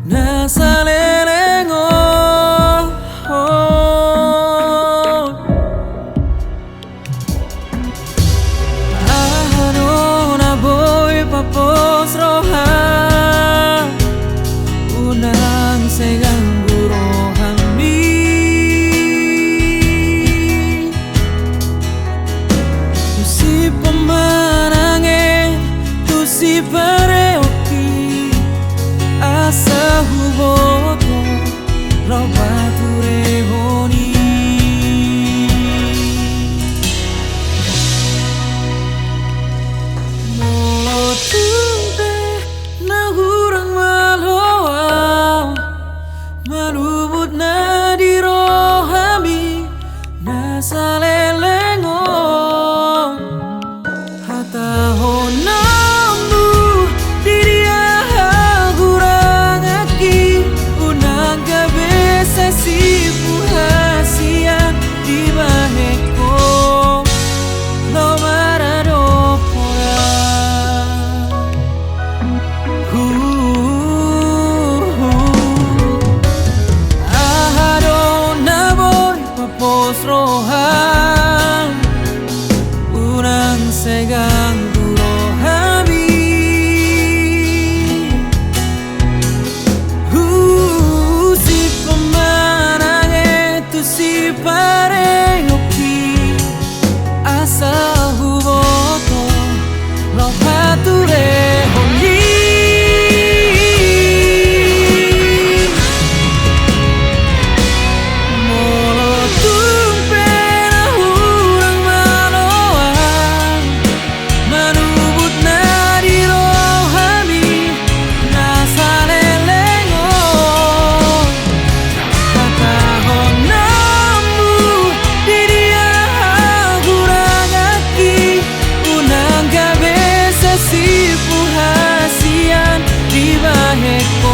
Nasalelengo Ahano na boy papos roha Unang segang burohang mi Tusi pemanange Tusi pareoki Asa huboto Robature honi Molotute na hurang maloa Malubut na di rohami Nasalelengo Hataho nambu diria hagurang aki Unang gabi sa sipuhasian di baheko No marado pora Ahado na boy papos rohan Unang segang burohami Si pemanange tu si pareoki Asa huboto Robature honi Molotute na hurang maloan Manubut na di rohami Nasalelengo Hatahon nambu diria hagurang aki Unang gabi sa sipuhasian di baheko